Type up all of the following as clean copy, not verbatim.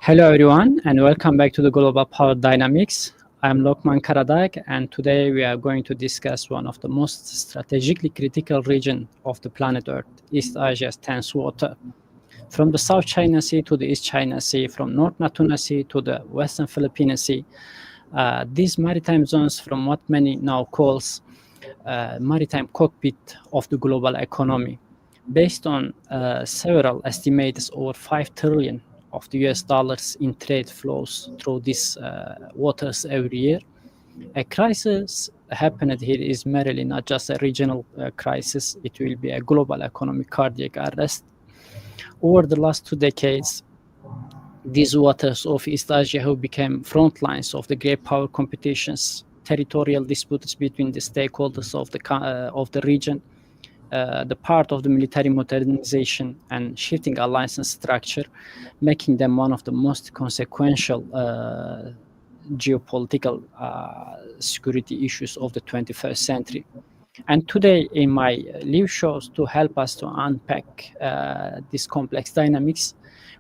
Hello everyone and welcome back to the Global Power Dynamics. I'm Lokman Karadag and today we are going to discuss one of the most strategically critical regions of the planet Earth, East Asia's tense water. From the South China Sea to the East China Sea, from North Natuna Sea to the Western Philippine Sea, these maritime zones from what many now calls maritime cockpit of the global economy. Based on several estimates, over 5 trillion of the US dollars in trade flows through these waters every year. A crisis happened here is merely not just a regional crisis, it will be a global economic cardiac arrest. Over the last 2 decades, these waters of East Asia have become front lines of the great power competitions, territorial disputes between the stakeholders of the region, the part of the military modernization and shifting alliance structure, making them one of the most consequential geopolitical security issues of the 21st century. And today in my live shows to help us to unpack these complex dynamics,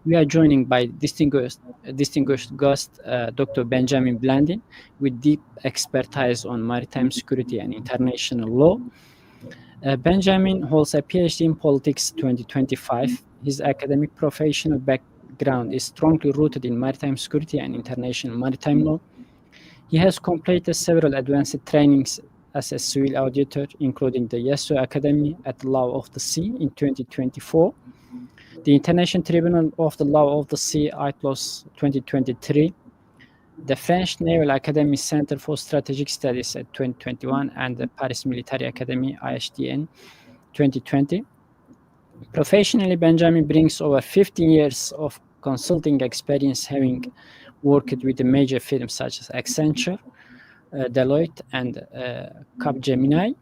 we are joining by distinguished guest, Dr. Benjamin Blandin, with deep expertise on maritime security and international law. Benjamin holds a PhD in Politics 2025. His academic professional background is strongly rooted in maritime security and international maritime law. He has completed several advanced trainings as a civil auditor, including the Yeso Academy at the Law of the Sea in 2024, the International Tribunal of the Law of the Sea, ITLOS 2023, the French Naval Academy Center for Strategic Studies at 2021, and the Paris Military Academy, IHDN, 2020. Professionally, Benjamin brings over 15 years of consulting experience, having worked with the major firms such as Accenture, Deloitte, and Capgemini.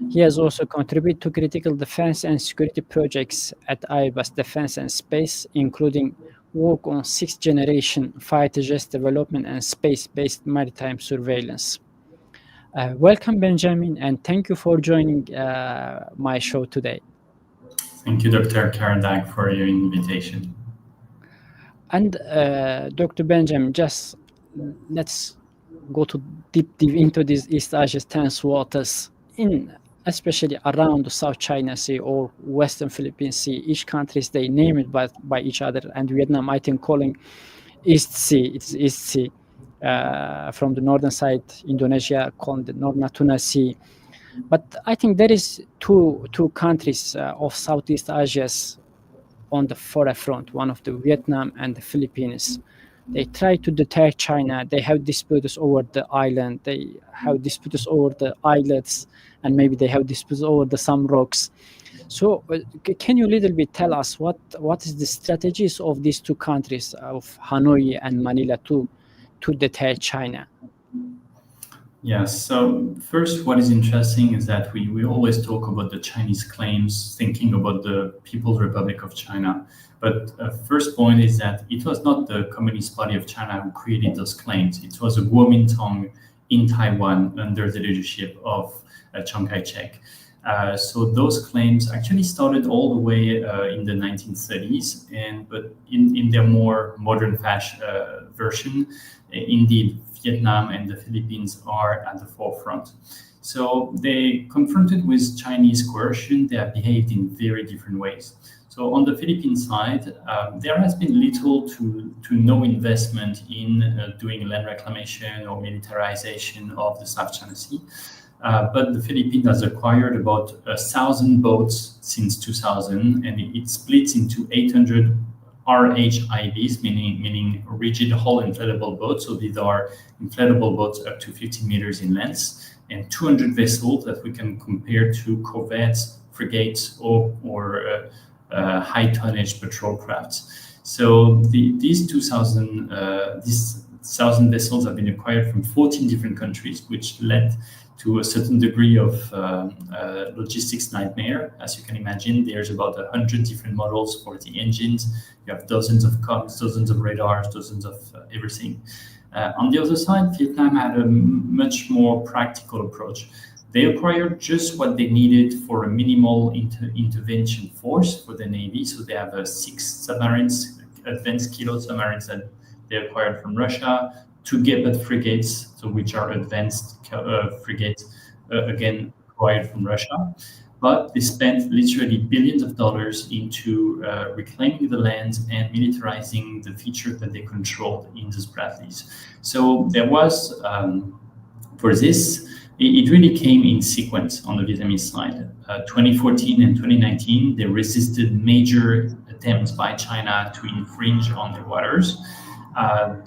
He has also contributed to critical defense and security projects at Airbus Defense and Space, including work on 6th generation fighter jet development and space-based maritime surveillance. Welcome, Benjamin, and thank you for joining my show today. Thank you, Dr. Karadag, for your invitation. And Dr. Benjamin, just let's go to deep into these East Asia's tense waters, especially around the South China Sea or Western Philippine Sea. Each countries, they name it by each other, and Vietnam, I think, calling East Sea, it's East Sea. From the northern side, Indonesia calling the North Natuna Sea. But I think there is two countries of Southeast Asia on the forefront, one of the Vietnam and the Philippines. They try to deter China. They have disputes over the island. They have disputes over the islets, and maybe they have disputes over some rocks. So can you a little bit tell us what is the strategies of these two countries, of Hanoi and Manila, to deter China? Yes, so first what is interesting is that we always talk about the Chinese claims, thinking about the People's Republic of China. But first point is that it was not the Communist Party of China who created those claims. It was a Kuomintang in Taiwan under the leadership of Chiang Kai-shek. So those claims actually started all the way in the 1930s, but in their more modern version, indeed, Vietnam and the Philippines are at the forefront. So they confronted with Chinese coercion, they have behaved in very different ways. So on the Philippine side, there has been little to no investment in doing land reclamation or militarization of the South China Sea. But the Philippines has acquired about 1,000 boats since 2000, and it splits into 800 RHIBs, meaning rigid hull inflatable boats. So these are inflatable boats up to 50 meters in length, and 200 vessels that we can compare to corvettes, frigates, or high tonnage patrol crafts. So these 1,000 vessels have been acquired from 14 different countries, which led to a certain degree of logistics nightmare. As you can imagine, there's about 100 different models for the engines. You have dozens of cogs, dozens of radars, dozens of everything. On the other side, Vietnam had a much more practical approach. They acquired just what they needed for a minimal intervention force for the Navy. So they have 6 submarines advanced kilo submarines that they acquired from Russia, 2 Gepard frigates, so which are advanced frigates, again acquired from Russia. But they spent literally billions of dollars into reclaiming the lands and militarizing the features that they controlled in those Bradleys. So there was, for this, it really came in sequence on the Vietnamese side. 2014 and 2019, they resisted major attempts by China to infringe on their waters.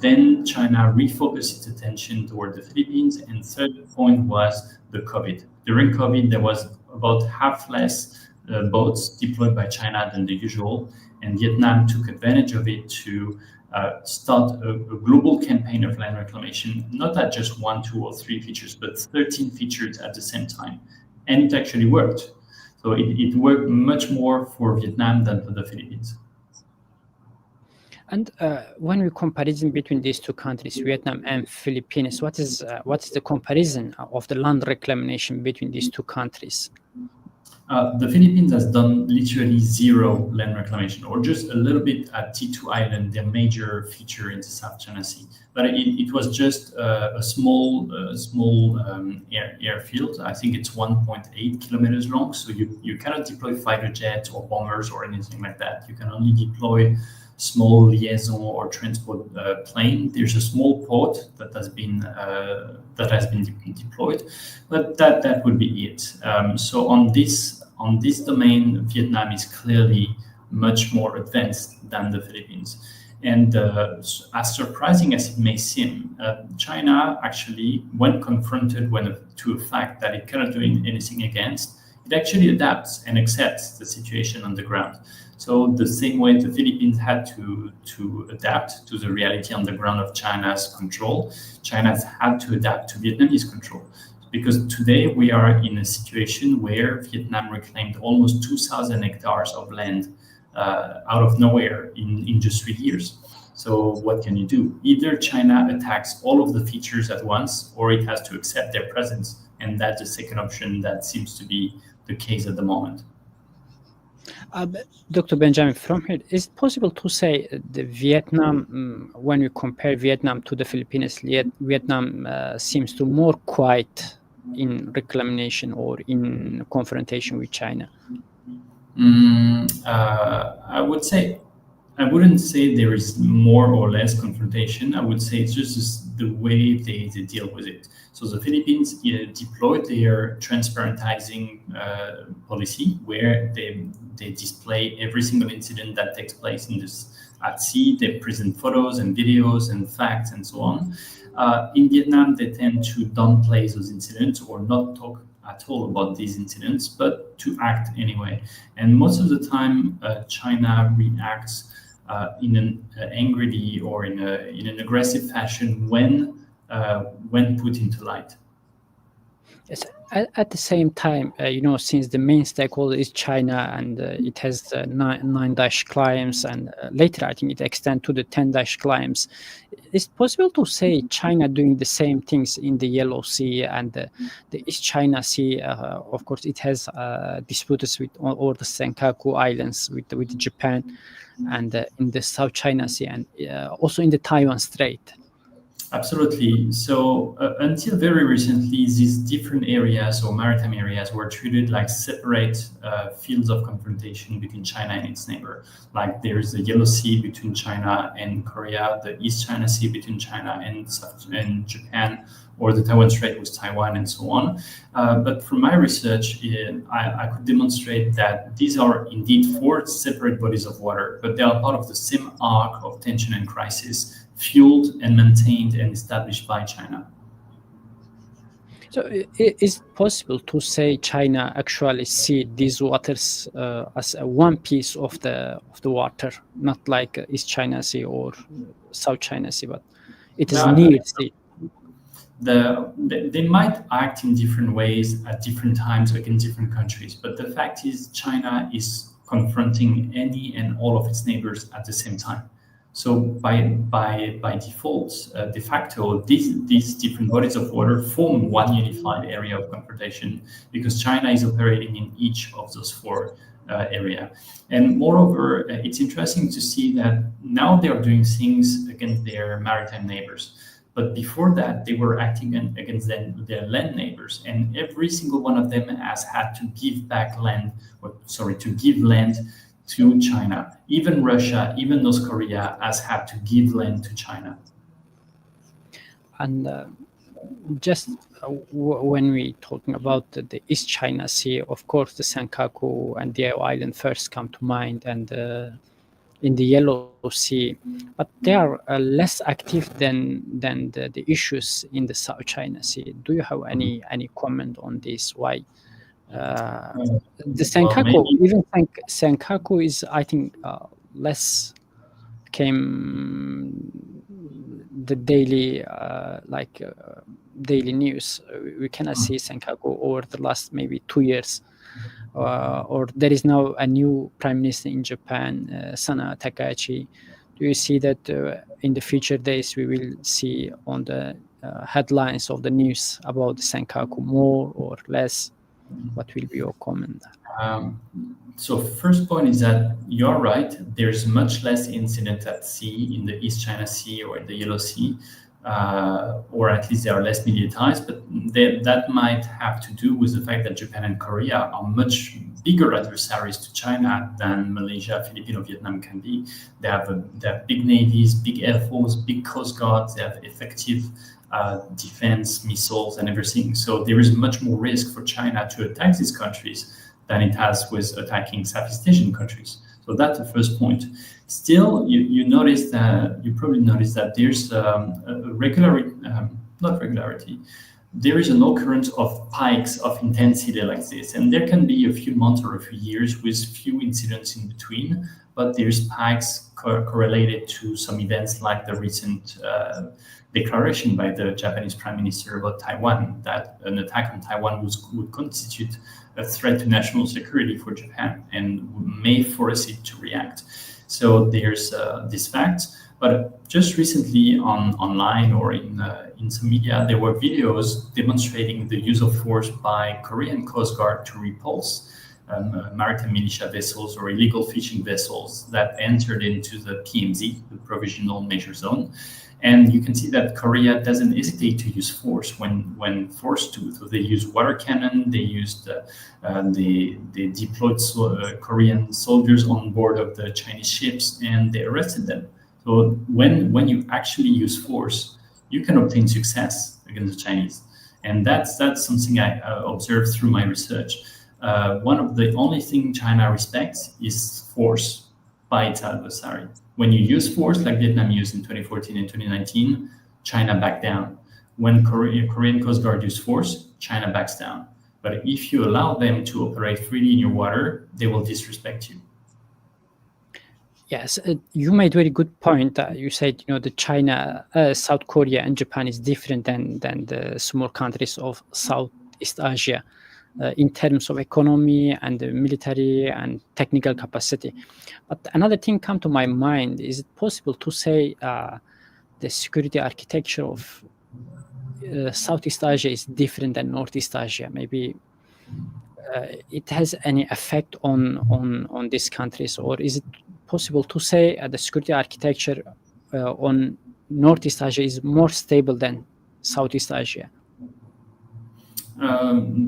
Then China refocused its attention toward the Philippines. And third point was the COVID. During COVID, there was about half less boats deployed by China than the usual. And Vietnam took advantage of it to start a global campaign of land reclamation, not at just 1, 2, or 3 features, but 13 features at the same time. And it actually worked. So it worked much more for Vietnam than for the Philippines. And when we comparison between these two countries, Vietnam and Philippines, what is the comparison of the land reclamation between these two countries? The Philippines has done literally 0 land reclamation, or just a little bit at T2 Island, their major feature in the South China Sea. But it was just a small airfield. I think it's 1.8 kilometers long. So you cannot deploy fighter jets or bombers or anything like that. You can only deploy small liaison or transport plane. There's a small port that has been deployed, but that would be it. So on this domain, Vietnam is clearly much more advanced than the Philippines. And as surprising as it may seem, China actually, when confronted to a fact that it cannot do anything against, it actually adapts and accepts the situation on the ground. So the same way the Philippines had to adapt to the reality on the ground of China's control, China's had to adapt to Vietnamese control. Because today we are in a situation where Vietnam reclaimed almost 2,000 hectares of land out of nowhere in just 3 years. So what can you do? Either China attacks all of the features at once, or it has to accept their presence. And that's the second option that seems to be the case at the moment. Dr. Benjamin, from here, is it possible to say the Vietnam, when we compare Vietnam to the Philippines, Vietnam seems to more quiet in reclamation or in confrontation with China? I wouldn't say there is more or less confrontation. I would say it's just the way they deal with it. So the Philippines deployed their transparentizing policy, where they display every single incident that takes place at sea. They present photos and videos and facts and so on. In Vietnam, they tend to downplay those incidents or not talk at all about these incidents, but to act anyway. And most of the time, China reacts in an angrily or in an aggressive fashion when put into light. Yes. At the same time, since the main stakeholder is China and it has 9 Dash claims, and later I think it extends to the 10 Dash claims, is it possible to say China doing the same things in the Yellow Sea and the East China Sea? Of course, it has disputes with all the Senkaku Islands with Japan, and in the South China Sea, and also in the Taiwan Strait. Absolutely. So until very recently, these different areas or maritime areas were treated like separate fields of confrontation between China and its neighbor. Like there's the Yellow Sea between China and Korea, the East China Sea between China and Japan, or the Taiwan Strait with Taiwan, and so on. But from my research, I could demonstrate that these are indeed 4 separate bodies of water, but they are part of the same arc of tension and crisis, fueled and maintained and established by China. So is it possible to say China actually see these waters as one piece of the water, not like East China Sea or South China Sea, but it is near sea? They might act in different ways at different times against different countries, but the fact is China is confronting any and all of its neighbors at the same time. So by default, de facto, these different bodies of water form one unified area of confrontation, because China is operating in each of those 4 area. And moreover, it's interesting to see that now they are doing things against their maritime neighbors. But before that, they were acting against their land neighbors, and every single one of them has had to give back land, to give land to China. Even Russia, even North Korea has had to give land to China. And just when we're talking about the East China Sea, of course, the Senkaku and Diao Island first come to mind, and in the Yellow Sea, but they are less active than the issues in the South China Sea. Do you have any comment on this? Why the Senkaku, even Senkaku is, I think, less came the daily daily news. We cannot see Senkaku over the last maybe 2 years. Or there is now a new prime minister in Japan, Sana Takahashi. Do you see that in the future days we will see on the headlines of the news about the Senkaku more or less? What will be your comment? So first point is that you're right. There's much less incident at sea in the East China Sea or in the Yellow Sea. Or at least they are less militarized, but that might have to do with the fact that Japan and Korea are much bigger adversaries to China than Malaysia, Philippines, or Vietnam can be. They have big navies, big air force, big coast guards. They have effective defense, missiles, and everything. So there is much more risk for China to attack these countries than it has with attacking Southeast Asian countries. So that's the first point. Still, you probably noticed that there's not regularity. There is an occurrence of spikes of intensity like this, and there can be a few months or a few years with few incidents in between, but there's spikes correlated to some events like the recent declaration by the Japanese Prime Minister about Taiwan, that an attack on Taiwan would constitute a threat to national security for Japan and may force it to react. So there's this fact, but just recently online or in some media, there were videos demonstrating the use of force by Korean Coast Guard to repulse maritime militia vessels or illegal fishing vessels that entered into the PMZ, the Provisional Measure Zone. And you can see that Korea doesn't hesitate to use force when forced to. So they use water cannon, they used they deployed Korean soldiers on board of the Chinese ships, and they arrested them. So when you actually use force, you can obtain success against the Chinese. And that's something I observed through my research. One of the only thing China respects is force by its adversary. When you use force, like Vietnam used in 2014 and 2019, China backed down. When Korean Coast Guard use force, China backs down. But if you allow them to operate freely in your water, they will disrespect you. Yes, you made a very good point. You said, the China, South Korea, and Japan is different than the small countries of Southeast Asia in terms of economy and military and technical capacity. But another thing come to my mind: is it possible to say the security architecture of Southeast Asia is different than Northeast Asia? Maybe it has any effect on these countries, or is it possible to say the security architecture on Northeast Asia is more stable than Southeast Asia?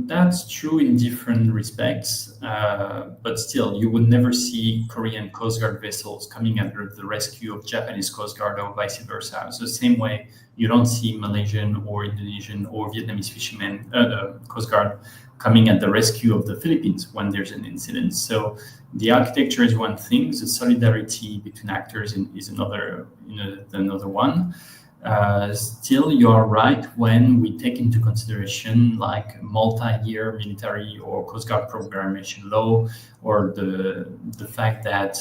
That's true in different respects, but still, you would never see Korean Coast Guard vessels coming under the rescue of Japanese Coast Guard or vice versa. So the same way, you don't see Malaysian or Indonesian or Vietnamese fishermen, Coast Guard coming at the rescue of the Philippines when there's an incident. So the architecture is one thing, the solidarity between actors is another one. Still, you are right when we take into consideration like multi-year military or Coast Guard programmation law, or the fact that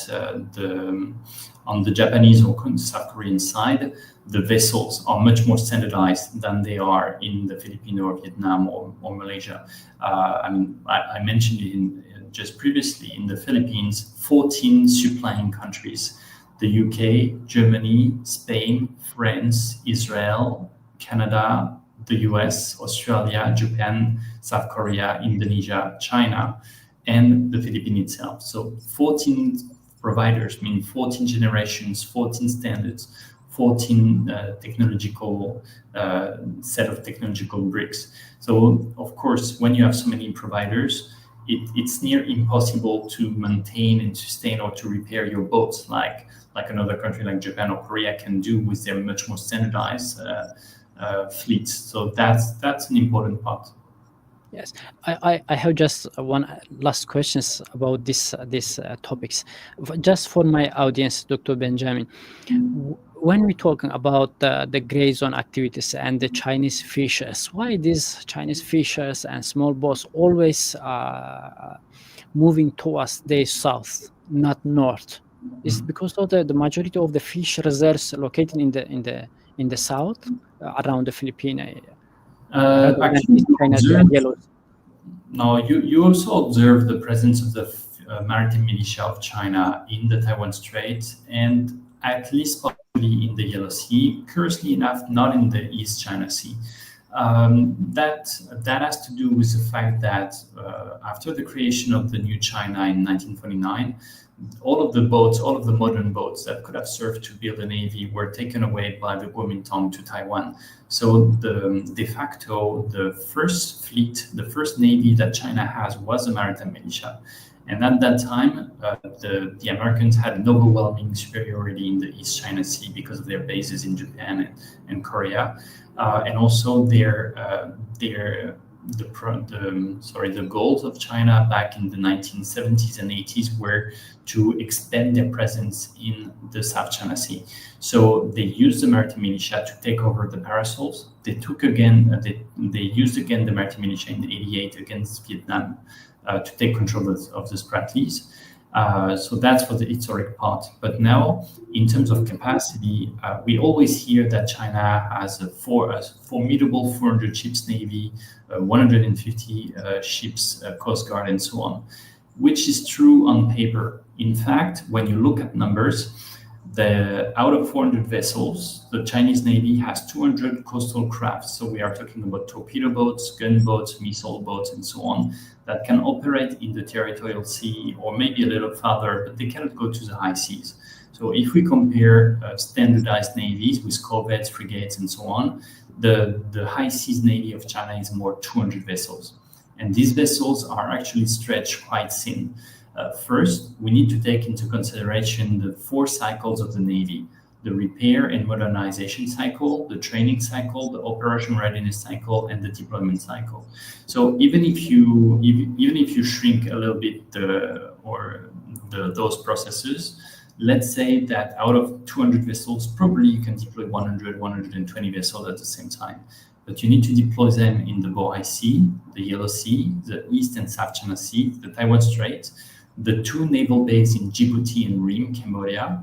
on the Japanese or South Korean side, the vessels are much more standardized than they are in the Philippines or Vietnam or Malaysia. I mentioned it just previously. In the Philippines, 14 supplying countries: the UK, Germany, Spain, France, Israel, Canada, the US, Australia, Japan, South Korea, Indonesia, China. and the Philippines itself. So 14 providers mean 14 generations, 14 standards, 14 technological set of technological bricks. So of course, when you have so many providers, it's near impossible to maintain and sustain or to repair your boats like another country like Japan or Korea can do with their much more standardized fleets. So that's an important part. Yes, I have just one last questions about these topics. Just for my audience, Dr. Benjamin, when we're talking about the gray zone activities and the Chinese fishers, why these Chinese fishers and small boats always moving towards the south, not north? Is it because of the majority of the fish reserves located in the south around the Philippines? Rather than Actually, East China, the observe, yellow. no, you also observe the presence of the maritime militia of China in the Taiwan Strait and at least possibly in the Yellow Sea. Curiously enough, not in the East China Sea. That has to do with the fact that after the creation of the new China in 1949, all of the modern boats that could have served to build a navy were taken away by the Kuomintang to Taiwan. So de facto, the first fleet, the first navy that China has was the maritime militia. And at that time, the Americans had an overwhelming superiority in the East China Sea because of their bases in Japan and Korea, and also the goals of China back in the 1970s and 80s were to expand their presence in the South China Sea. So they used the maritime militia to take over the parasols. They used again the maritime militia in '88 against Vietnam to take control of the Spratlys. So that's for the historic part. But now, in terms of capacity, we always hear that China has a formidable 400 ships navy, 150 ships coast guard, and so on, which is true on paper. In fact, when you look at numbers, out of 400 vessels, the Chinese Navy has 200 coastal crafts. So we are talking about torpedo boats, gunboats, missile boats, and so on, that can operate in the territorial sea or maybe a little farther, but they cannot go to the high seas. So if we compare standardized navies with corvettes, frigates, and so on, the high seas navy of China is more 200 vessels. And these vessels are actually stretched quite thin. First, we need to take into consideration the 4 cycles of the Navy: the repair and modernization cycle, the training cycle, the operation readiness cycle, and the deployment cycle. So even if you shrink a little bit those processes, let's say that out of 200 vessels, probably you can deploy 120 vessels at the same time. But you need to deploy them in the Bohai Sea, the Yellow Sea, the East and South China Sea, the Taiwan Strait, the 2 naval bases in Djibouti and Rim, Cambodia,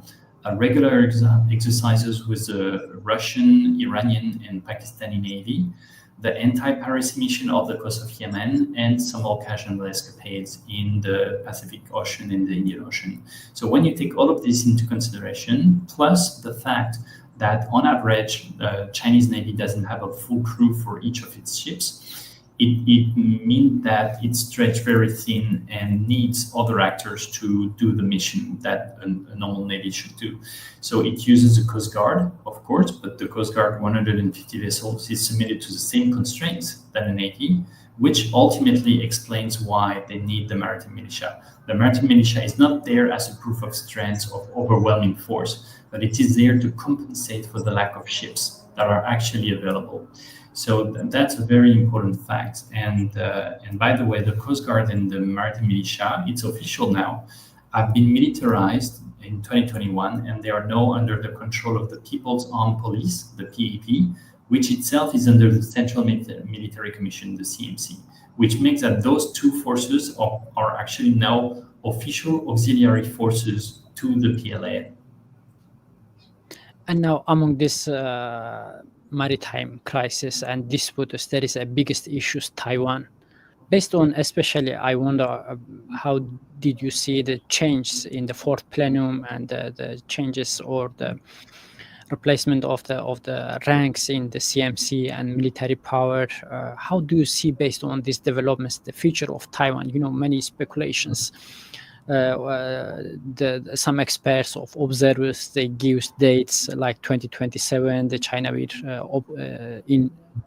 regular exercises with the Russian, Iranian, and Pakistani Navy, the anti-piracy mission off the coast of Yemen, and some occasional escapades in the Pacific Ocean and the Indian Ocean. So when you take all of this into consideration, plus the fact that on average, the Chinese Navy doesn't have a full crew for each of its ships, it means that it's stretched very thin and needs other actors to do the mission that a normal Navy should do. So it uses the Coast Guard, of course, but the Coast Guard 150 vessels is submitted to the same constraints than a Navy, which ultimately explains why they need the maritime militia. The maritime militia is not there as a proof of strength of overwhelming force, but it is there to compensate for the lack of ships that are actually available. So that's a very important fact. And by the way, the Coast Guard and the maritime militia, it's official now, have been militarized in 2021, and they are now under the control of the People's Armed Police, the PAP, which itself is under the Central Military Commission, the CMC, which makes that those 2 forces are actually now official auxiliary forces to the PLA. And now among this maritime crisis and disputes, there is a biggest issue, Taiwan. Based on especially, I wonder how did you see the change in the 4th plenum and the changes or the replacement of the ranks in the CMC and military power. How do you see, based on these developments, the future of Taiwan? Many speculations. Some experts of observers, they give dates like 2027, the China will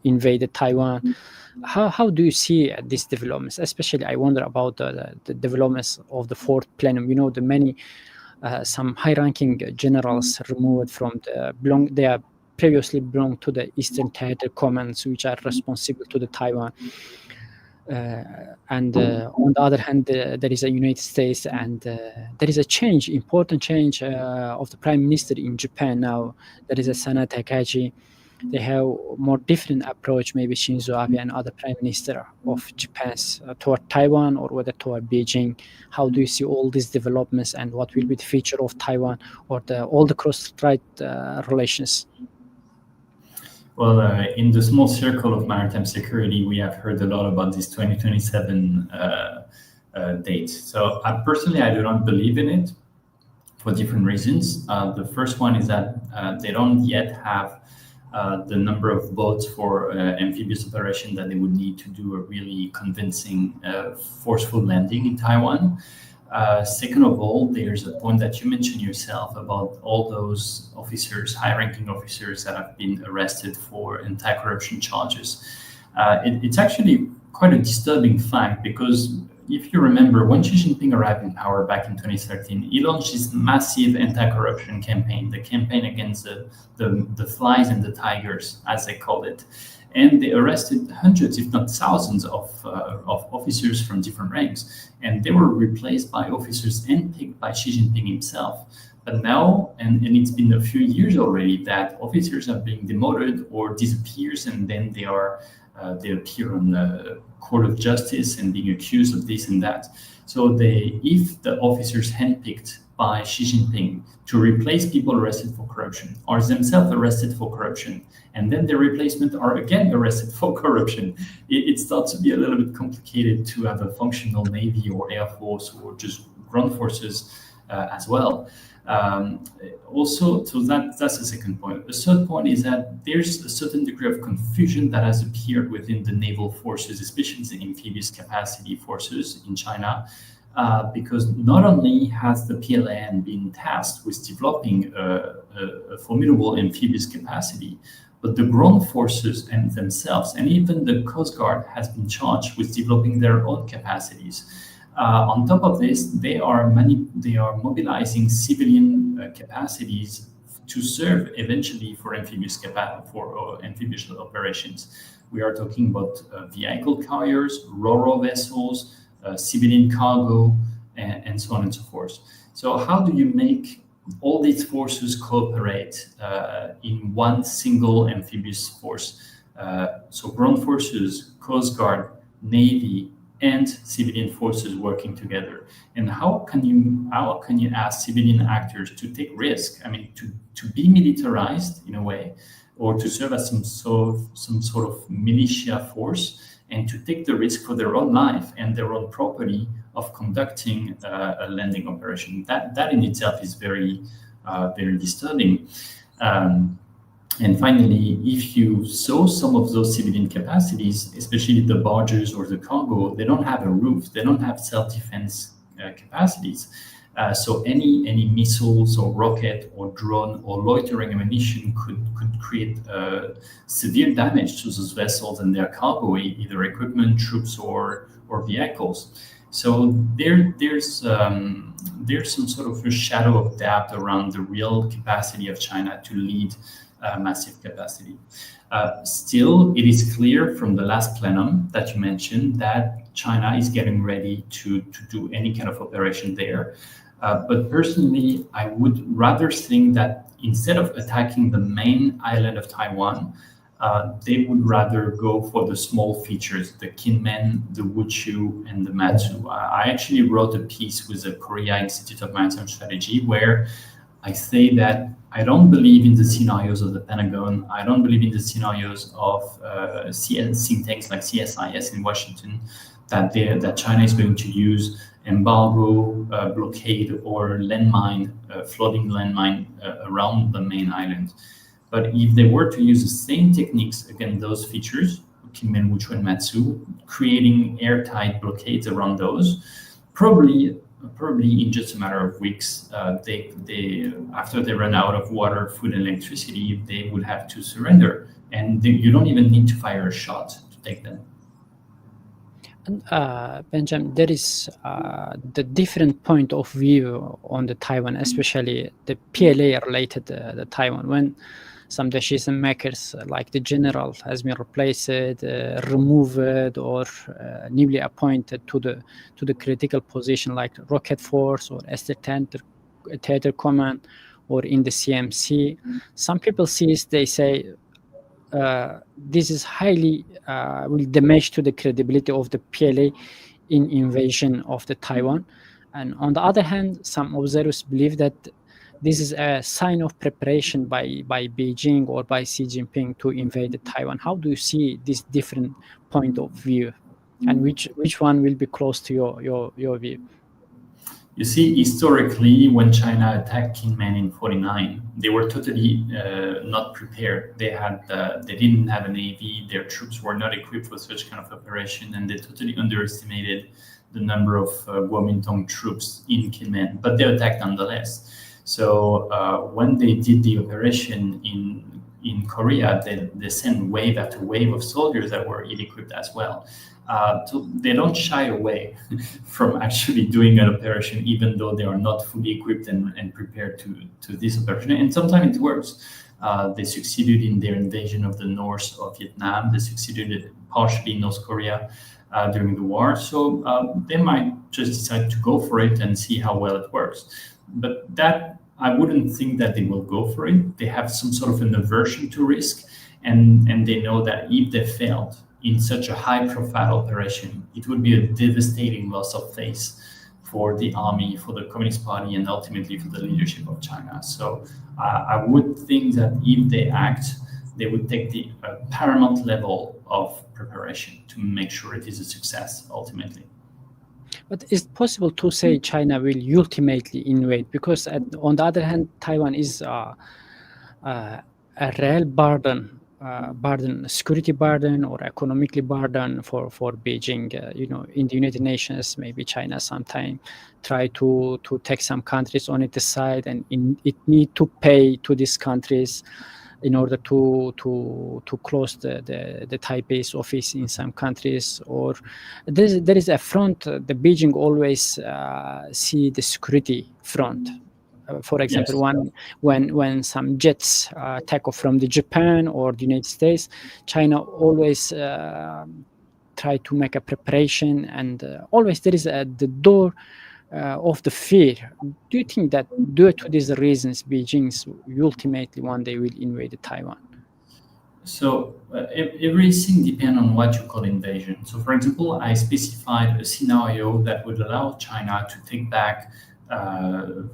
invade Taiwan. How do you see these developments? Especially, I wonder about the developments of the fourth plenum. The many some high-ranking generals removed from they are previously belonged to the Eastern Theater Commands, which are responsible to the Taiwan. And on the other hand, there is a United States, and there is a change, important change of the Prime Minister in Japan now. There is a Sana Takagi. They have more different approach, maybe Shinzo Abe and other Prime Minister of Japan toward Taiwan or whether toward Beijing. How do you see all these developments, and what will be the future of Taiwan or all the cross-strait relations? Well, in the small circle of maritime security, we have heard a lot about this 2027 date. So personally, I do not believe in it for different reasons. The first one is that they don't yet have the number of boats for amphibious operation that they would need to do a really convincing, forceful landing in Taiwan. Second of all, there's a point that you mentioned yourself about all those officers, high-ranking officers that have been arrested for anti-corruption charges. It's actually quite a disturbing fact, because if you remember, when Xi Jinping arrived in power back in 2013, he launched this massive anti-corruption campaign, the campaign against the flies and the tigers, as they call it. And they arrested hundreds, if not thousands, of officers from different ranks. And they were replaced by officers handpicked by Xi Jinping himself. But now, and it's been a few years already, that officers are being demoted or disappears, and then they appear on the court of justice and being accused of this and that. So if the officers handpicked by Xi Jinping to replace people arrested for corruption are themselves arrested for corruption, and then their replacement are again arrested for corruption, it starts to be a little bit complicated to have a functional Navy or Air Force or just ground forces as well. Also, so that's the second point. The third point is that there's a certain degree of confusion that has appeared within the naval forces, especially the amphibious capacity forces in China, because not only has the PLAN been tasked with developing a formidable amphibious capacity, but the ground forces and themselves, and even the Coast Guard, has been charged with developing their own capacities. On top of this, they are mobilizing civilian capacities to serve eventually for amphibious operations. We are talking about vehicle carriers, ro-ro vessels, civilian cargo, and so on and so forth. So how do you make all these forces cooperate in one single amphibious force? So ground forces, Coast Guard, Navy, and civilian forces working together. And how can you ask civilian actors to take risk? I mean, to be militarized in a way, or to serve as some sort of militia force, and to take the risk for their own life and their own property of conducting a landing operation. That in itself is very disturbing. And finally, if you saw some of those civilian capacities, especially the barges or the cargo, they don't have a roof, they don't have self-defense capacities. So any missiles or rocket or drone or loitering ammunition could create severe damage to those vessels and their cargo, either equipment, troops, or vehicles. So there's some sort of a shadow of doubt around the real capacity of China to lead massive capacity. Still, it is clear from the last plenum that you mentioned that China is getting ready to do any kind of operation there. But personally, I would rather think that instead of attacking the main island of Taiwan, they would rather go for the small features, the Kinmen, the Wuchu, and the Matsu. I actually wrote a piece with the Korea Institute of Maritime Strategy where I say that I don't believe in the scenarios of the Pentagon. I don't believe in the scenarios of think tanks like CSIS in Washington, that China is going to use embargo, blockade, or landmine, floating landmine around the main island. But if they were to use the same techniques against those features, Kinmen, Wuchu, and Matsu, creating airtight blockades around those, probably in just a matter of weeks, they after they run out of water, food, and electricity, they would have to surrender, and you don't even need to fire a shot to take them. Benjamin, there is the different point of view on the Taiwan, especially the PLA related the Taiwan, when some decision makers like the general has been replaced, removed, or newly appointed to the critical position like Rocket Force or Theater Command or in the CMC. Some people see this, they say this is highly will damage to the credibility of the PLA in invasion of the Taiwan. And on the other hand, some observers believe that this is a sign of preparation by Beijing or by Xi Jinping to invade the Taiwan. How do you see this different point of view, and which one will be close to your view? You see, historically, when China attacked Kinmen in '49, they were totally not prepared. They didn't have a navy. Their troops were not equipped for such kind of operation, and they totally underestimated the number of Kuomintang troops in Kinmen. But they attacked nonetheless. So when they did the operation in Korea, they sent wave after wave of soldiers that were ill-equipped as well. So they don't shy away from actually doing an operation, even though they are not fully equipped and prepared to this operation. And sometimes it works. They succeeded in their invasion of the north of Vietnam. They succeeded partially in North Korea during the war. So they might just decide to go for it and see how well it works. But that, I wouldn't think that they will go for it. They have some sort of an aversion to risk, and they know that if they failed in such a high-profile operation, it would be a devastating loss of face for the army, for the Communist Party, and ultimately for the leadership of China. So I would think that if they act, they would take the paramount level of preparation to make sure it is a success ultimately. But is it possible to say China will ultimately invade? Because on the other hand, Taiwan is a real burden, security burden or economically burden for Beijing. In the United Nations, maybe China sometime try to take some countries on its side, and it need to pay to these countries in order to close the Taipei's office in some countries. Or there is a front. The Beijing always see the security front. For example, Yes. when some jets take off from the Japan or the United States, China always try to make a preparation, and always there is the door of the fear. Do you think that due to these reasons, Beijing's ultimately one day will invade Taiwan? So everything depends on what you call invasion. So, for example, I specified a scenario that would allow China to take back, the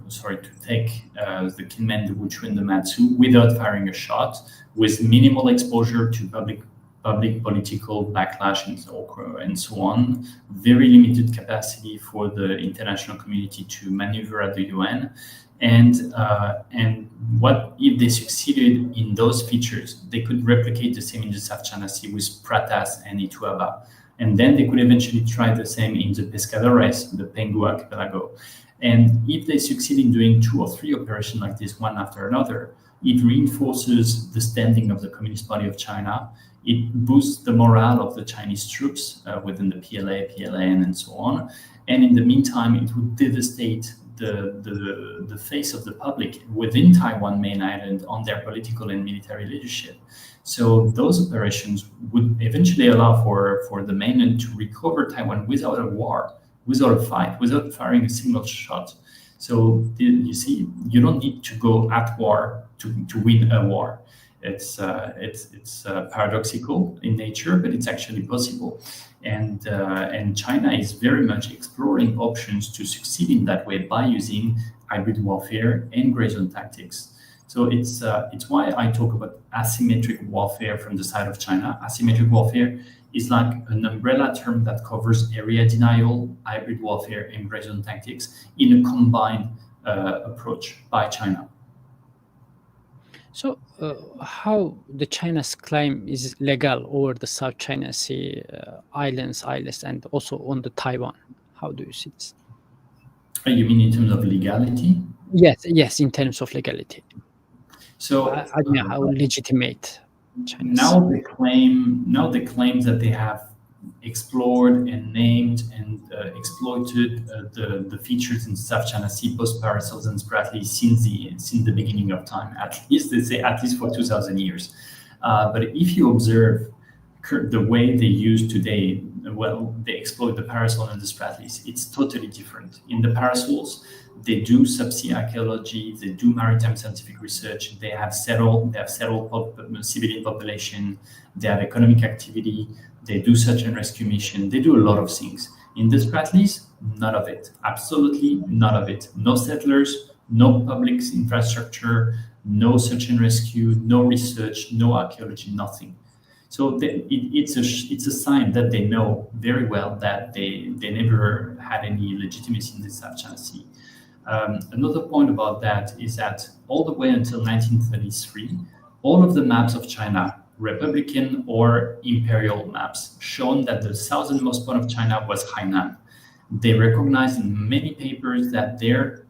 Kinmen, the Wuchu, and the Matsu without firing a shot, with minimal exposure to public political backlash and so on, very limited capacity for the international community to maneuver at the UN. And what if they succeeded in those features? They could replicate the same in the South China Sea with Pratas and Ituaba. And then they could eventually try the same in the Pescadores, the Penghu archipelago. And if they succeed in doing 2 or 3 operations like this, one after another, it reinforces the standing of the Communist Party of China. It boosts the morale of the Chinese troops within the PLA, PLN, and so on. And in the meantime, it would devastate the face of the public within Taiwan main island on their political and military leadership. So those operations would eventually allow for the mainland to recover Taiwan without a war, without a fight, without firing a single shot. So you see, you don't need to go at war to win a war. It's paradoxical in nature, but it's actually possible. And China is very much exploring options to succeed in that way by using hybrid warfare and gray zone tactics. So it's why I talk about asymmetric warfare from the side of China. Asymmetric warfare is like an umbrella term that covers area denial, hybrid warfare, and gray zone tactics in a combined approach by China. So, how the China's claim is legal over the South China Sea islands, and also on the Taiwan? How do you see this? You mean in terms of legality? Yes, in terms of legality. So I mean, how legitimate China's. now the claims that they have explored and named and exploited the features in South China Sea post Parasols and Spratleys since the beginning of time. At least they say at least for 2,000 years. But if you observe the way they use today, well, they exploit the parasol and the Spratleys. It's totally different. In the parasols, they do subsea archaeology, they do maritime scientific research, they have settled civilian population, they have economic activity, they do search and rescue mission, they do a lot of things. In the Spratleys, none of it, absolutely none of it. No settlers, no public infrastructure, no search and rescue, no research, no archaeology, nothing. So it's a sign that they know very well that they never had any legitimacy in the South China Sea. Another point about that is that all the way until 1933, all of the maps of China, Republican or imperial maps, shown that the southernmost point of China was Hainan. They recognized in many papers that their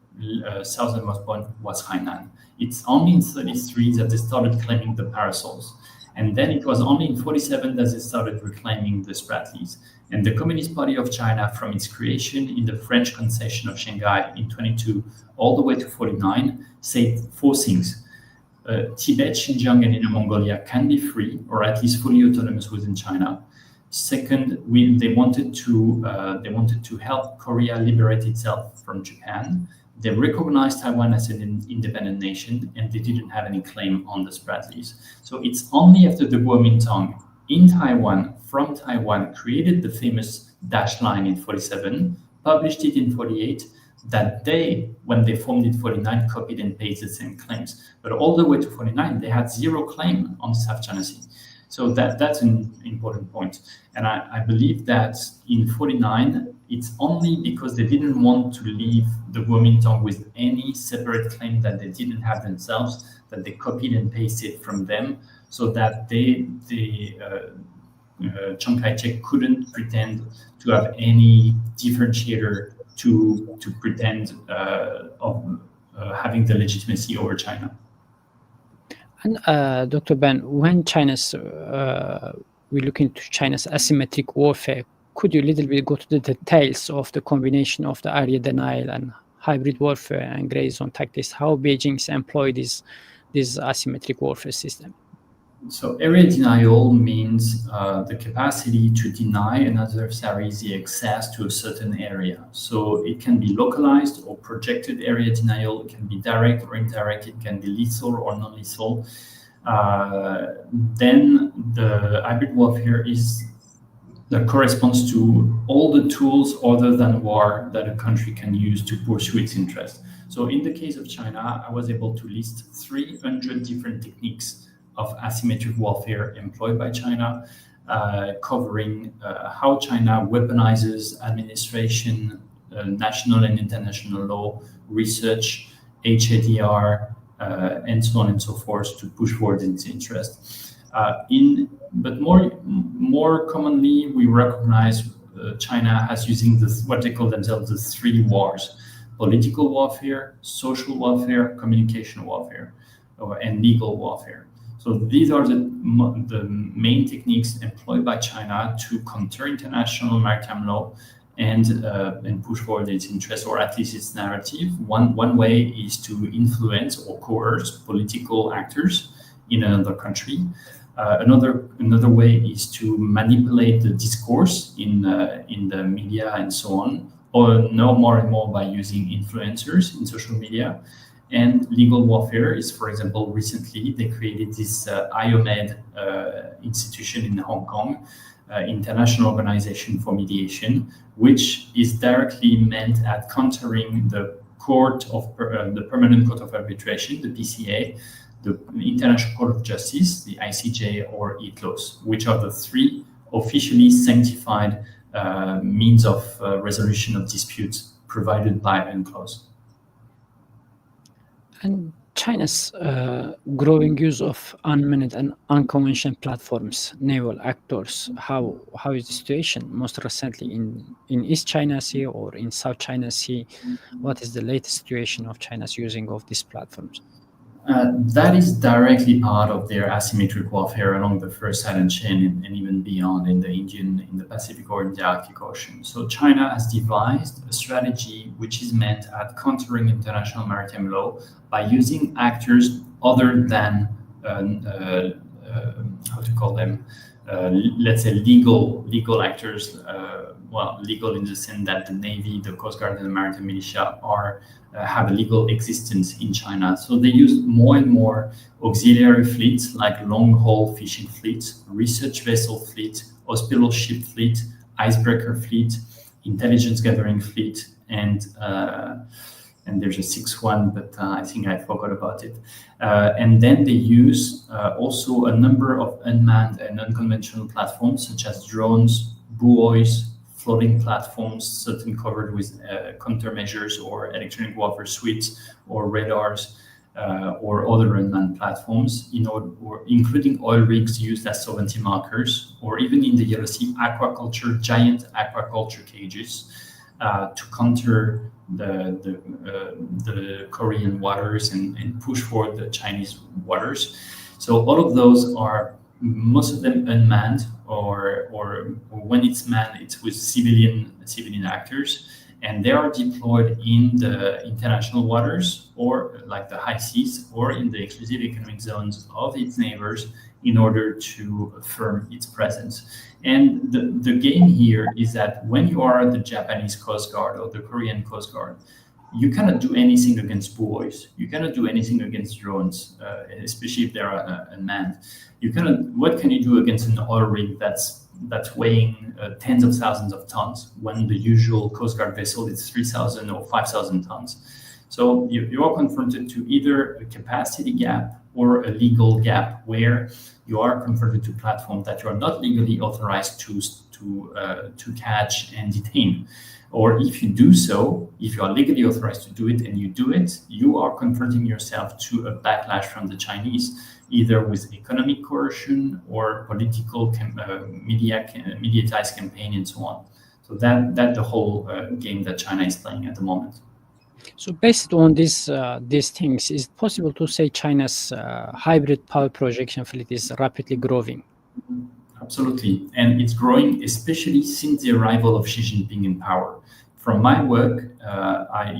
southernmost point was Hainan. It's only in 1933 that they started claiming the parasols. And then it was only in 1947 that they started reclaiming the Spratleys. And the Communist Party of China, from its creation in the French concession of Shanghai in 1922 all the way to 1949, said four things. Tibet, Xinjiang, and Inner Mongolia can be free, or at least fully autonomous within China. Second, they wanted to help Korea liberate itself from Japan. They recognized Taiwan as an independent nation, and they didn't have any claim on the Spratleys. So it's only after the Kuomintang in Taiwan, from Taiwan, created the famous dash line in 1947, published it in 1948, that they, when they formed it in 1949, copied and pasted the same claims. But all the way to 1949, they had zero claim on the South China Sea. So that's an important point. And I believe that in 1949, it's only because they didn't want to leave the Kuomintang with any separate claim that they didn't have themselves, that they copied and pasted from them, so that Chiang Kai-shek couldn't pretend to have any differentiator to pretend of having the legitimacy over China. And Dr. Ben, when we look into China's asymmetric warfare, could you a little bit go to the details of the combination of the area denial and hybrid warfare and gray zone tactics, how Beijing's employed this asymmetric warfare system? So area denial means the capacity to deny an adversary the access to a certain area. So it can be localized or projected area denial. It can be direct or indirect. It can be lethal or non-lethal. Then the hybrid warfare that corresponds to all the tools other than war that a country can use to pursue its interest. So in the case of China, I was able to list 300 different techniques of asymmetric warfare employed by China, covering how China weaponizes administration, national and international law, research, HADR, and so on and so forth to push forward its interest. But more commonly, we recognize China as using what they call themselves the three wars: political warfare, social warfare, communication warfare, and legal warfare. So these are the main techniques employed by China to counter international maritime law and push forward its interest, or at least its narrative. One way is to influence or coerce political actors in another country. Another way is to manipulate the discourse in the media and so on, or no more and more by using influencers in social media. And legal warfare is, for example, recently they created this IOMED institution in Hong Kong, International Organization for Mediation, which is directly meant at countering the the Permanent Court of Arbitration, the PCA, the International Court of Justice, the ICJ, or ITLOS, which are the three officially sanctified means of resolution of disputes provided by UNCLOS. And China's growing use of unmanned and unconventional platforms, naval actors, how is the situation most recently in East China Sea or in South China Sea? What is the latest situation of China's using of these platforms? That is directly part of their asymmetric warfare along the first island chain and even beyond in the Indo-Pacific or in the Arctic Ocean. So China has devised a strategy which is meant at countering international maritime law by using actors other than how to call them, let's say legal actors. Legal in the sense that the Navy, the Coast Guard, and the maritime militia have a legal existence in China. So they use more and more auxiliary fleets like long-haul fishing fleets, research vessel fleet, hospital ship fleet, icebreaker fleet, intelligence gathering fleet, and there's a sixth one, but I think I forgot about it. And then they use also a number of unmanned and unconventional platforms such as drones, buoys, floating platforms, certain covered with countermeasures or electronic warfare suites or radars or other unmanned platforms, including oil rigs used as sovereignty markers, or even in the Yellow Sea giant aquaculture cages to counter the Korean waters and push forward the Chinese waters. So all of those are most of them unmanned, or when it's manned, it's with civilian actors, and they are deployed in the international waters or like the high seas or in the exclusive economic zones of its neighbors in order to affirm its presence. And the game here is that when you are the Japanese Coast Guard or the Korean Coast Guard, you cannot do anything against buoys. You cannot do anything against drones, especially if they are unmanned. What can you do against an oil rig that's weighing tens of thousands of tons when the usual Coast Guard vessel is 3,000 or 5,000 tons? So you are confronted to either a capacity gap or a legal gap where you are confronted to platforms that you are not legally authorized to catch and detain. Or if you do so, if you are legally authorized to do it and you do it, you are confronting yourself to a backlash from the Chinese, either with economic coercion or political mediatized campaign and so on. So that's the whole game that China is playing at the moment. So based on these things, is it possible to say China's hybrid power projection fleet is rapidly growing? Absolutely, and it's growing, especially since the arrival of Xi Jinping in power. From my work, I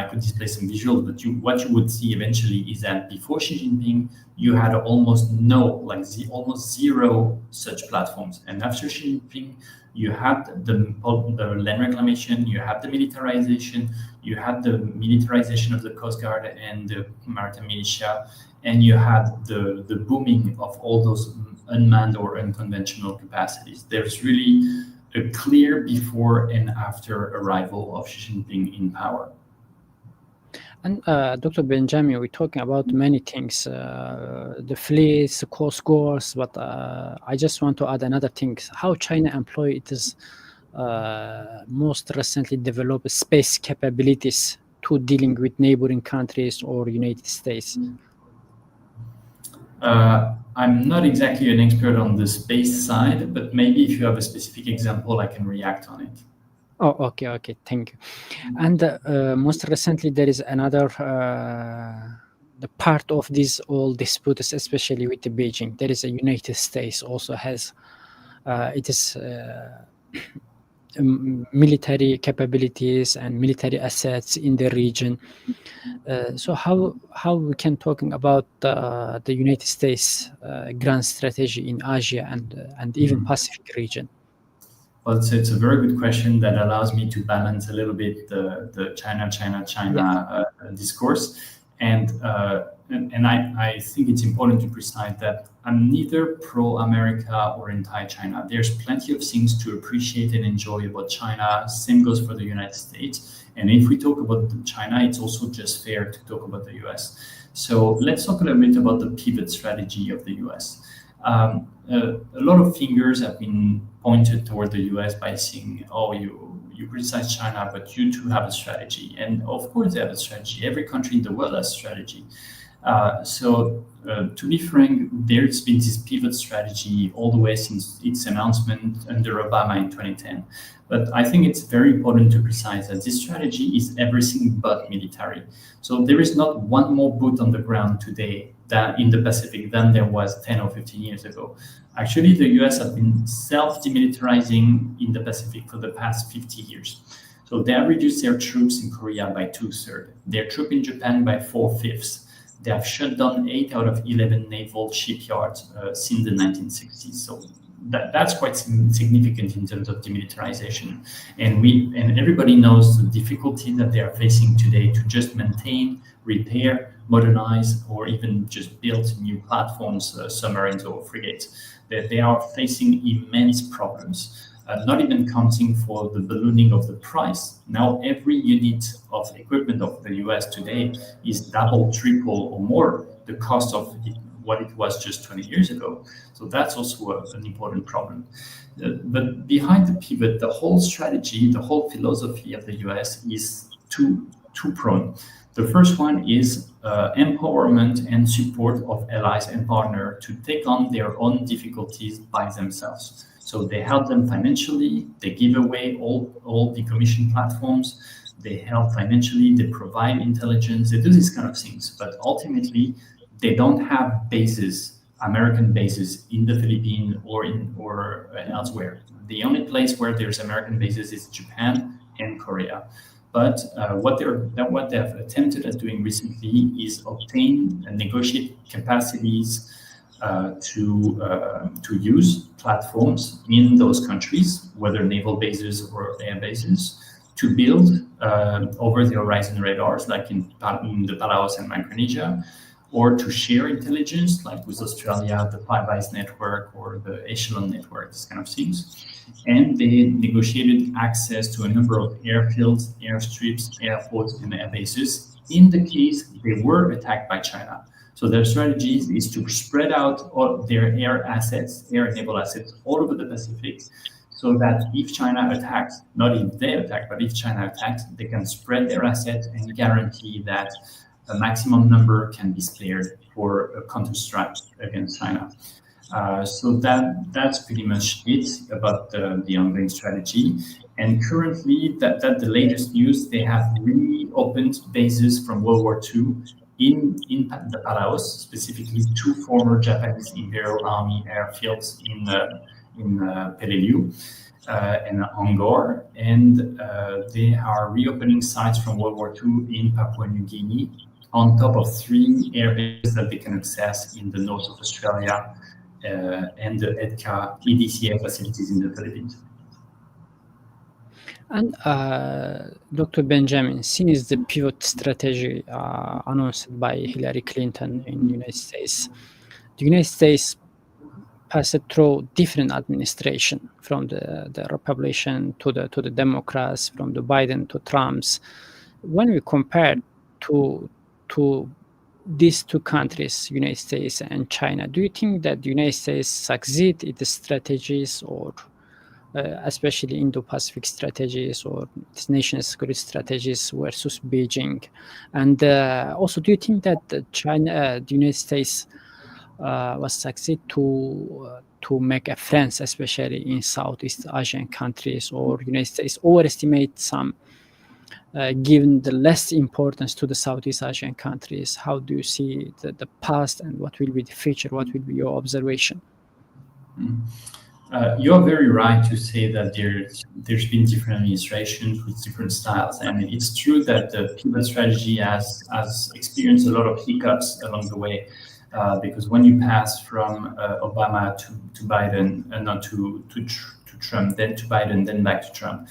could display some visuals, but what you would see eventually is that before Xi Jinping, you had almost zero such platforms, and after Xi Jinping, you had the land reclamation, you had the militarization, you had the militarization of the Coast Guard and the maritime militia, and you had the booming of all those unmanned or unconventional capacities. There's really a clear before and after arrival of Xi Jinping in power. And Dr. Benjamin, we're talking about many things, the fleets, the coast guards, but I just want to add another thing, how China employ its most recently developed space capabilities to dealing with neighboring countries or United States. I'm not exactly an expert on the space side, but maybe if you have a specific example, I can react on it. Oh, okay, thank you. And most recently, there is another the part of these all disputes, especially with the Beijing. There is a United States also has military capabilities and military assets in the region. So how we can talking about the United States grand strategy in Asia and even Pacific region? Well, it's a very good question that allows me to balance a little bit the China discourse. And I think it's important to precise that I'm neither pro-America or anti-China. There's plenty of things to appreciate and enjoy about China. Same goes for the United States. And if we talk about China, it's also just fair to talk about the US. So let's talk a little bit about the pivot strategy of the US. A lot of fingers have been pointed toward the US by saying, oh, you criticize China, but you too have a strategy. And of course they have a strategy. Every country in the world has a strategy. To be frank, there's been this pivot strategy all the way since its announcement under Obama in 2010. But I think it's very important to precise that this strategy is everything but military. So there is not one more boot on the ground today than in the Pacific than there was 10 or 15 years ago. Actually, the US have been self-demilitarizing in the Pacific for the past 50 years. So they have reduced their troops in Korea by 2/3, their troops in Japan by 4/5. They have shut down 8 out of 11 naval shipyards since the 1960s. So that's quite significant in terms of demilitarization. And everybody knows the difficulty that they are facing today to just maintain, repair, modernize, or even just build new platforms, submarines or frigates. They are facing immense problems. Not even counting for the ballooning of the price. Now every unit of equipment of the US today is double, triple, or more the cost of what it was just 20 years ago. So that's also an important problem. But behind the pivot, the whole strategy, the whole philosophy of the US is two-pronged. The first one is empowerment and support of allies and partners to take on their own difficulties by themselves. So they help them financially, they give away all decommissioned platforms, they help financially, they provide intelligence, they do these kind of things. But ultimately, they don't have bases, American bases in the Philippines or elsewhere. The only place where there's American bases is Japan and Korea. But what they have attempted at doing recently is obtain and negotiate capacities to use platforms in those countries, whether naval bases or air bases, to build over-the-horizon radars, like in the Palaos and Micronesia, or to share intelligence, like with Australia, the Five Eyes network or the Echelon network, these kind of things. And they negotiated access to a number of airfields, airstrips, airports, and air bases in the case they were attacked by China. So their strategy is to spread out all their air assets, air naval assets all over the Pacific, so that if China attacks, not if they attack, but if China attacks, they can spread their assets and guarantee that a maximum number can be spared for a counter-strike against China. So that's pretty much it about the ongoing strategy. And currently, that the latest news, they have reopened bases from World War II in the Palaos, specifically 2 former Japanese Imperial Army airfields in Peleliu and Angkor, and they are reopening sites from World War II in Papua New Guinea, on top of 3 air bases that they can access in the north of Australia and the EDCA facilities in the Philippines. And Dr. Benjamin, since the pivot strategy announced by Hillary Clinton in the United States, the United States passed through different administration, from the Republican to the Democrats, from the Biden to Trump's. When we compare to these 2 countries, United States and China, do you think that the United States succeed in the strategies, or especially Indo-Pacific strategies or its national security strategies versus Beijing? And also, do you think that the United States was succeed to make a friends, especially in Southeast Asian countries, or United States overestimate some, given the less importance to the Southeast Asian countries? How do you see the past, and what will be the future? What will be your observation? You're very right to say that there's been different administrations with different styles, and it's true that the pivot strategy has experienced a lot of hiccups along the way, because when you pass from Obama to Biden, not to Trump, then to Biden, then back to Trump,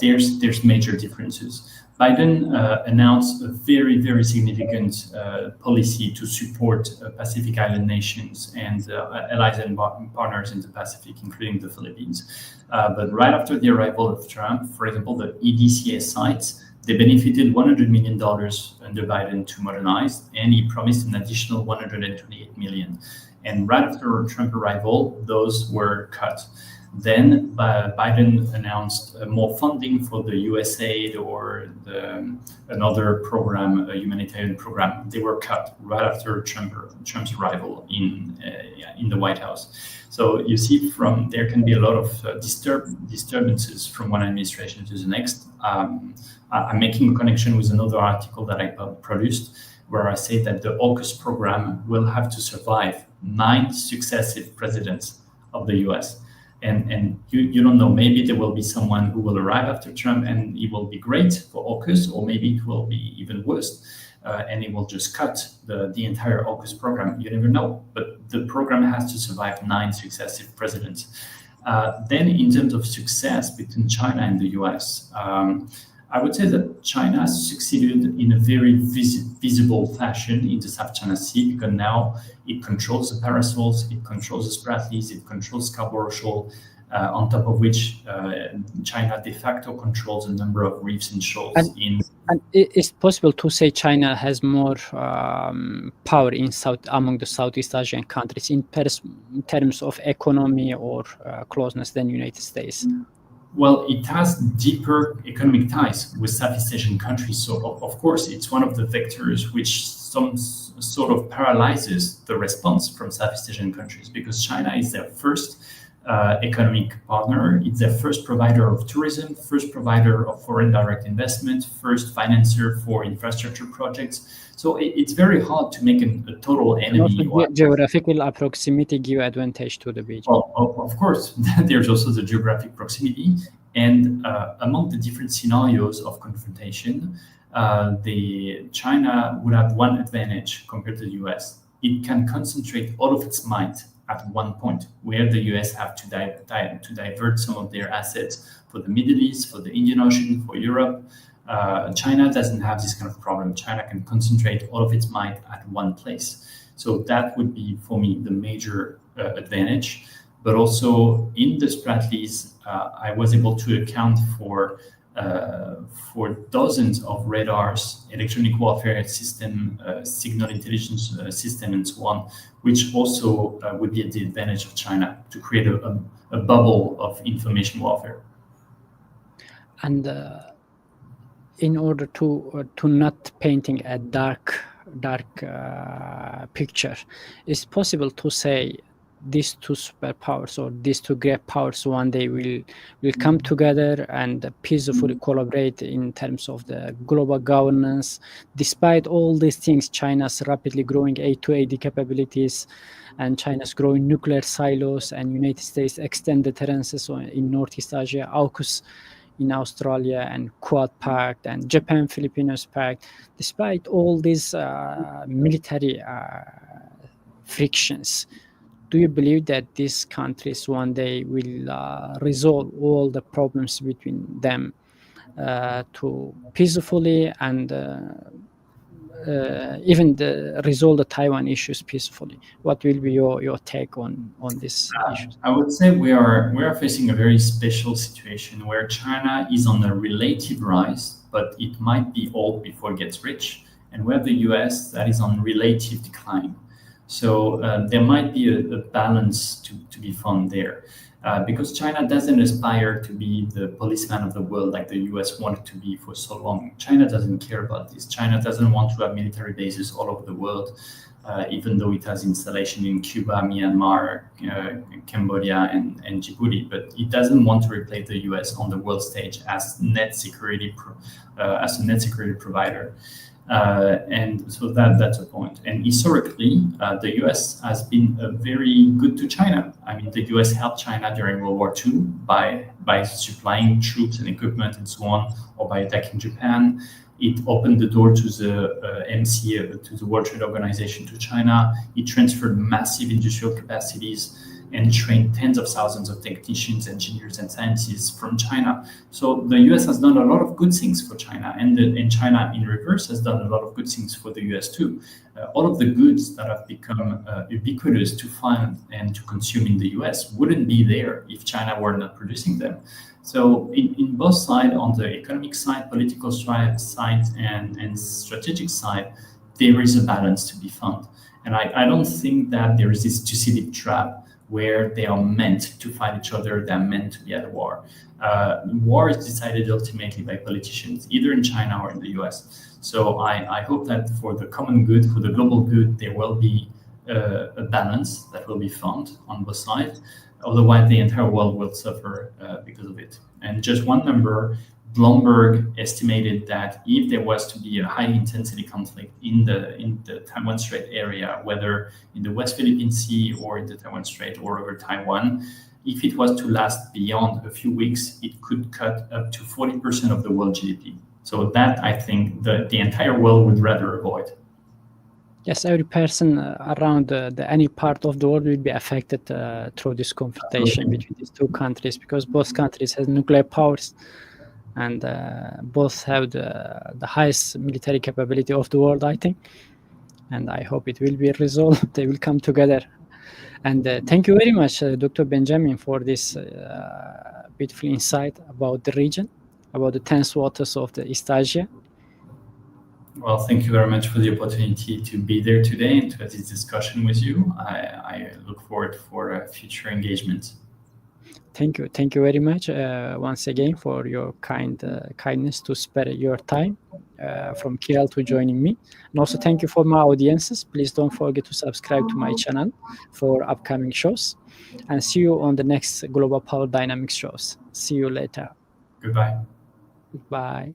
there's major differences. Biden announced a very, very significant policy to support Pacific Island nations and allies and partners in the Pacific, including the Philippines. But right after the arrival of Trump, for example, the ECS sites, they benefited $100 million under Biden to modernize, and he promised an additional $128 million. And right after Trump arrival, those were cut. Then Biden announced more funding for the USAID or another program, a humanitarian program. They were cut right after Trump's arrival in the White House. So you see, from there can be a lot of disturbances from one administration to the next. I'm making a connection with another article that I produced, where I say that the AUKUS program will have to survive 9 successive presidents of the US. And you don't know, maybe there will be someone who will arrive after Trump and it will be great for AUKUS, or maybe it will be even worse, and it will just cut the entire AUKUS program. You never know, but the program has to survive 9 successive presidents. Then in terms of success between China and the US, I would say that China has succeeded in a very visible fashion in the South China Sea, because now it controls the parasols, it controls the Spratlys, it controls Scarborough Shoal, on top of which China de facto controls a number of reefs and shoals. And it's possible to say China has more power among the Southeast Asian countries in terms of economy or closeness than United States. Well, it has deeper economic ties with Southeast Asian countries. So, of course, it's one of the vectors which some sort of paralyzes the response from Southeast Asian countries, because China is their first economic partner. It's their first provider of tourism, first provider of foreign direct investment, first financer for infrastructure projects. So it's very hard to make a total enemy. Geographical proximity give advantage to the region. Well, of course, there's also the geographic proximity. And among the different scenarios of confrontation, China would have one advantage compared to the US. It can concentrate all of its might at one point, where the US have to divert some of their assets for the Middle East, for the Indian Ocean, for Europe. China doesn't have this kind of problem. China can concentrate all of its might at one place. So that would be, for me, the major advantage. But also in the Spratlys, I was able to account for dozens of radars, electronic warfare system, signal intelligence system, and so on, which also would be at the advantage of China to create a bubble of information warfare. And in order to not painting a dark picture, it's possible to say these two superpowers or these two great powers one day will come together and peacefully collaborate in terms of the global governance. Despite all these things, China's rapidly growing A2AD capabilities and China's growing nuclear silos and United States extended deterrences in Northeast Asia, AUKUS in Australia and Quad Pact and Japan-Filipinos Pact. Despite all these military frictions, do you believe that these countries one day will resolve all the problems between them to peacefully and even resolve the Taiwan issues peacefully? What will be your take on this issue? I would say we are facing a very special situation where China is on a relative rise, but it might be old before it gets rich, and where the US that is on relative decline. So there might be a balance to be found there, because China doesn't aspire to be the policeman of the world like the US wanted to be for so long. China doesn't care about this. China doesn't want to have military bases all over the world, even though it has installation in Cuba, Myanmar, Cambodia, and Djibouti. But it doesn't want to replace the US on the world stage as a net security provider. And so that's a point. And historically, the US has been very good to China. I mean, the US helped China during World War II by supplying troops and equipment and so on, or by attacking Japan. It opened the door to the MCA, to the World Trade Organization, to China. It transferred massive industrial capacities. and train tens of thousands of technicians, engineers, and scientists from China. So the US has done a lot of good things for China, and China in reverse has done a lot of good things for the US too. All of the goods that have become ubiquitous to find and to consume in the US wouldn't be there if China were not producing them. So in both sides, on the economic side, political side, and strategic side, there is a balance to be found. And I don't think that there is this Thucydides trap where they are meant to fight each other, they're meant to be at war. War is decided ultimately by politicians, either in China or in the US. So I hope that for the common good, for the global good, there will be a balance that will be found on both sides. Otherwise, the entire world will suffer because of it. And just one number, Bloomberg estimated that if there was to be a high intensity conflict in the Taiwan Strait area, whether in the West Philippine Sea or in the Taiwan Strait or over Taiwan, if it was to last beyond a few weeks, it could cut up to 40% of the world GDP. So that, I think, the entire world would rather avoid. Yes, every person around any part of the world will be affected through this confrontation between these two countries, because both countries have nuclear powers and both have the highest military capability of the world, I think. And I hope it will be resolved. They will come together. And thank you very much, Dr. Benjamin, for this beautiful insight about the region, about the tense waters of the East Asia. Well, thank you very much for the opportunity to be there today and to have this discussion with you. I look forward for future engagement. Thank you very much once again for your kindness to spare your time from KL to joining me. And also thank you for my audiences. Please don't forget to subscribe to my channel for upcoming shows. And see you on the next Global Power Dynamics shows. See you later. Goodbye. Goodbye.